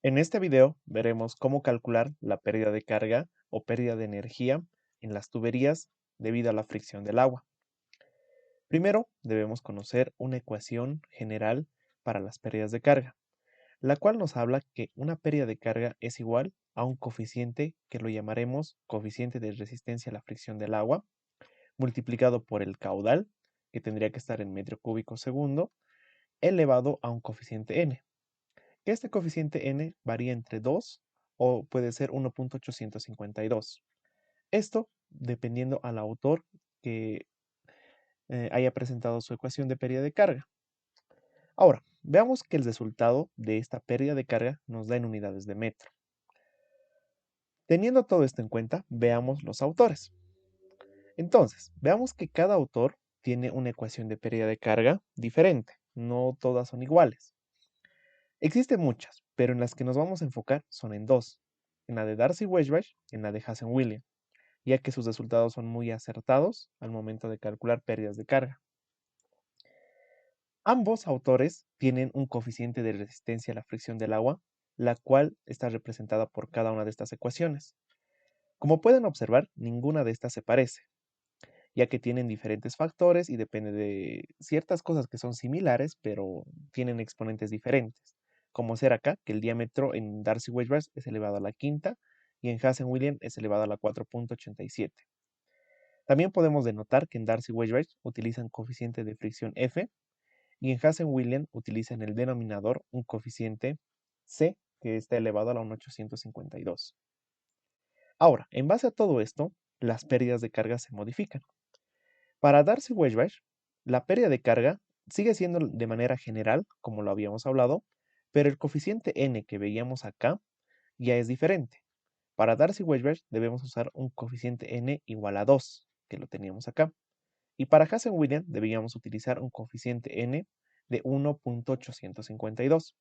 En este video veremos cómo calcular la pérdida de carga o pérdida de energía en las tuberías debido a la fricción del agua. Primero, debemos conocer una ecuación general para las pérdidas de carga, la cual nos habla que una pérdida de carga es igual a un coeficiente que lo llamaremos coeficiente de resistencia a la fricción del agua, multiplicado por el caudal, que tendría que estar en metro cúbico segundo, elevado a un coeficiente n. Este coeficiente n varía entre 2 o puede ser 1.852. Esto dependiendo al autor que haya presentado su ecuación de pérdida de carga. Ahora, veamos que el resultado de esta pérdida de carga nos da en unidades de metro. Teniendo todo esto en cuenta, veamos los autores. Entonces, veamos que cada autor tiene una ecuación de pérdida de carga diferente, no todas son iguales. Existen muchas, pero en las que nos vamos a enfocar son en dos, en la de Darcy-Weisbach y en la de Hazen-Williams, ya que sus resultados son muy acertados al momento de calcular pérdidas de carga. Ambos autores tienen un coeficiente de resistencia a la fricción del agua, la cual está representada por cada una de estas ecuaciones. Como pueden observar, ninguna de estas se parece, ya que tienen diferentes factores y depende de ciertas cosas que son similares, pero tienen exponentes diferentes, como ser acá que el diámetro en Darcy-Weisbach es elevado a la quinta y en Hazen-Williams es elevado a la 4.87. También podemos denotar que en Darcy-Weisbach utilizan coeficiente de fricción F y en Hazen-Williams utilizan el denominador un coeficiente C que está elevado a la 1.852. Ahora, en base a todo esto, las pérdidas de carga se modifican. Para Darcy-Weisbach, la pérdida de carga sigue siendo de manera general, como lo habíamos hablado, pero el coeficiente n que veíamos acá ya es diferente. Para Darcy-Weisbach debemos usar un coeficiente n igual a 2, que lo teníamos acá. Y para Hazen-Williams debíamos utilizar un coeficiente n de 1.852.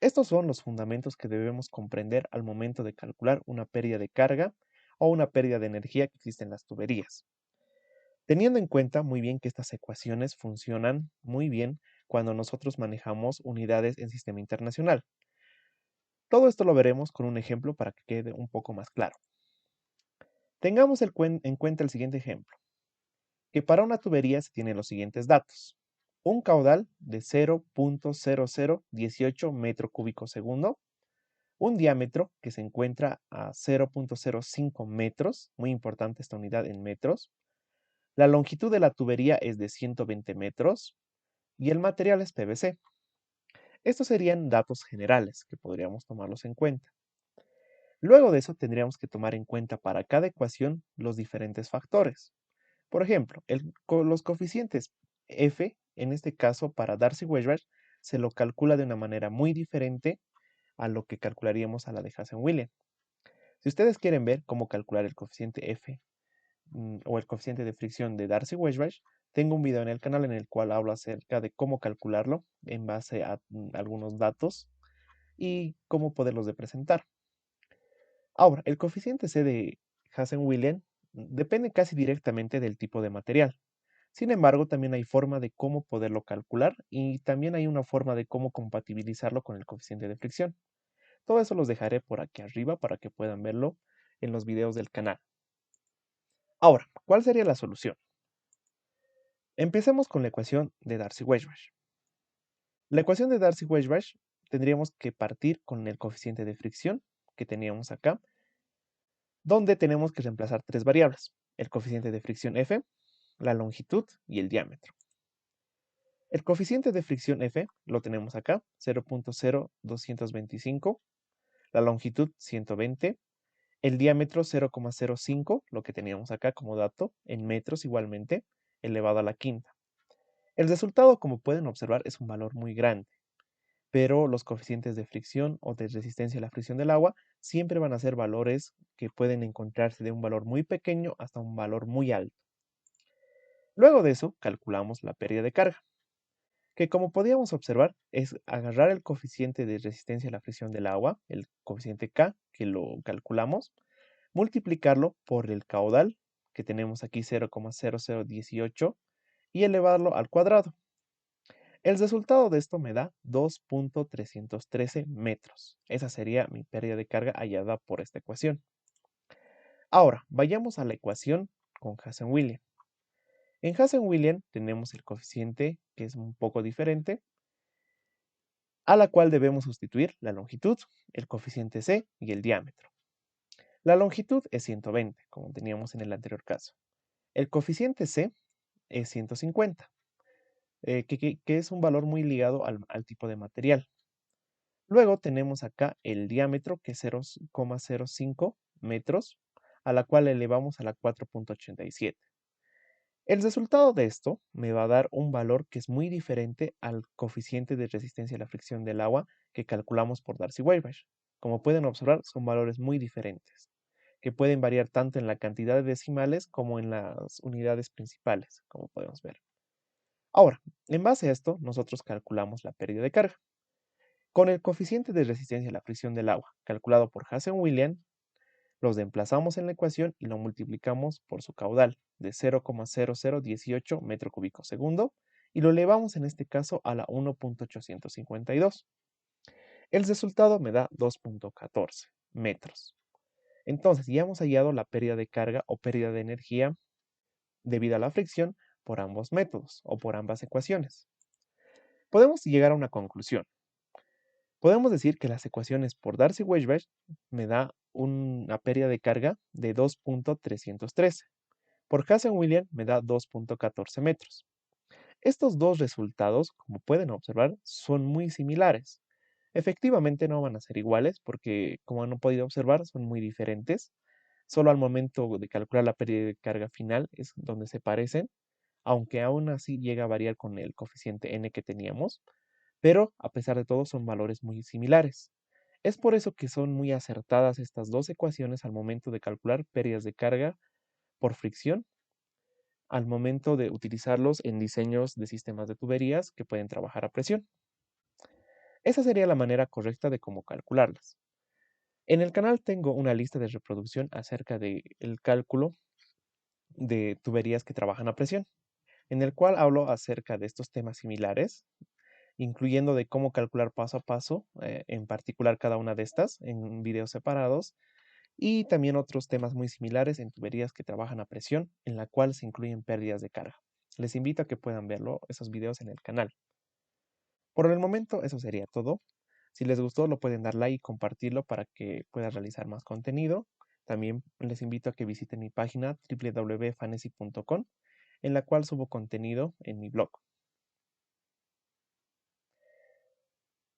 Estos son los fundamentos que debemos comprender al momento de calcular una pérdida de carga o una pérdida de energía que existe en las tuberías. Teniendo en cuenta muy bien que estas ecuaciones funcionan muy bien cuando nosotros manejamos unidades en sistema internacional. Todo esto lo veremos con un ejemplo para que quede un poco más claro. Tengamos en cuenta el siguiente ejemplo, que para una tubería se tienen los siguientes datos. Un caudal de 0.0018 metro cúbico segundo, un diámetro que se encuentra a 0.05 metros, muy importante esta unidad en metros, la longitud de la tubería es de 120 metros y el material es PVC. Estos serían datos generales que podríamos tomarlos en cuenta. Luego de eso tendríamos que tomar en cuenta para cada ecuación los diferentes factores. Por ejemplo, los coeficientes F, en este caso para Darcy-Weisbach, se lo calcula de una manera muy diferente a lo que calcularíamos a la de Hazen-Williams. Si ustedes quieren ver cómo calcular el coeficiente F o el coeficiente de fricción de Darcy-Weisbach, tengo un video en el canal en el cual hablo acerca de cómo calcularlo en base a algunos datos y cómo poderlos representar. Ahora, el coeficiente C de Hazen-Williams depende casi directamente del tipo de material. Sin embargo, también hay forma de cómo poderlo calcular y también hay una forma de cómo compatibilizarlo con el coeficiente de fricción. Todo eso los dejaré por aquí arriba para que puedan verlo en los videos del canal. Ahora, ¿cuál sería la solución? Empecemos con la ecuación de Darcy-Weisbach. La ecuación de Darcy-Weisbach tendríamos que partir con el coeficiente de fricción que teníamos acá, donde tenemos que reemplazar tres variables, el coeficiente de fricción F, la longitud y el diámetro. El coeficiente de fricción F lo tenemos acá, 0.0225, la longitud 120, el diámetro 0,05, lo que teníamos acá como dato, en metros igualmente, elevado a la quinta. El resultado, como pueden observar, es un valor muy grande, pero los coeficientes de fricción o de resistencia a la fricción del agua siempre van a ser valores que pueden encontrarse de un valor muy pequeño hasta un valor muy alto. Luego de eso, calculamos la pérdida de carga, que como podíamos observar es agarrar el coeficiente de resistencia a la fricción del agua, el coeficiente K, que lo calculamos, multiplicarlo por el caudal, que tenemos aquí 0,0018, y elevarlo al cuadrado. El resultado de esto me da 2.313 metros. Esa sería mi pérdida de carga hallada por esta ecuación. Ahora, vayamos a la ecuación con Hazen-Williams. En Hazen-Williams tenemos el coeficiente que es un poco diferente, a la cual debemos sustituir la longitud, el coeficiente c y el diámetro. La longitud es 120, como teníamos en el anterior caso. El coeficiente c es 150, que es un valor muy ligado al tipo de material. Luego tenemos acá el diámetro, que es 0,05 metros, a la cual elevamos a la 4.87. El resultado de esto me va a dar un valor que es muy diferente al coeficiente de resistencia a la fricción del agua que calculamos por Darcy-Weisbach. Como pueden observar, son valores muy diferentes, que pueden variar tanto en la cantidad de decimales como en las unidades principales, como podemos ver. Ahora, en base a esto, nosotros calculamos la pérdida de carga. Con el coeficiente de resistencia a la fricción del agua, calculado por Hazen-Williams, los emplazamos en la ecuación y lo multiplicamos por su caudal de 0,0018 metro cúbico segundo y lo elevamos en este caso a la 1.852. El resultado me da 2.14 metros. Entonces ya hemos hallado la pérdida de carga o pérdida de energía debido a la fricción por ambos métodos o por ambas ecuaciones. Podemos llegar a una conclusión. Podemos decir que las ecuaciones por Darcy-Weisbach me da una pérdida de carga de 2.313. Por Hazen-Williams me da 2.14 metros. Estos dos resultados, como pueden observar, son muy similares. Efectivamente no van a ser iguales porque, como han podido observar, son muy diferentes. Solo al momento de calcular la pérdida de carga final es donde se parecen, aunque aún así llega a variar con el coeficiente n que teníamos, pero a pesar de todo son valores muy similares. Es por eso que son muy acertadas estas dos ecuaciones al momento de calcular pérdidas de carga por fricción, al momento de utilizarlos en diseños de sistemas de tuberías que pueden trabajar a presión. Esa sería la manera correcta de cómo calcularlas. En el canal tengo una lista de reproducción acerca del cálculo de tuberías que trabajan a presión, en el cual hablo acerca de estos temas similares, incluyendo de cómo calcular paso a paso, en particular cada una de estas, en videos separados, y también otros temas muy similares en tuberías que trabajan a presión, en la cual se incluyen pérdidas de carga. Les invito a que puedan verlo, esos videos en el canal. Por el momento, eso sería todo. Si les gustó, lo pueden dar like y compartirlo para que pueda realizar más contenido. También les invito a que visiten mi página www.fanesi.com, en la cual subo contenido en mi blog.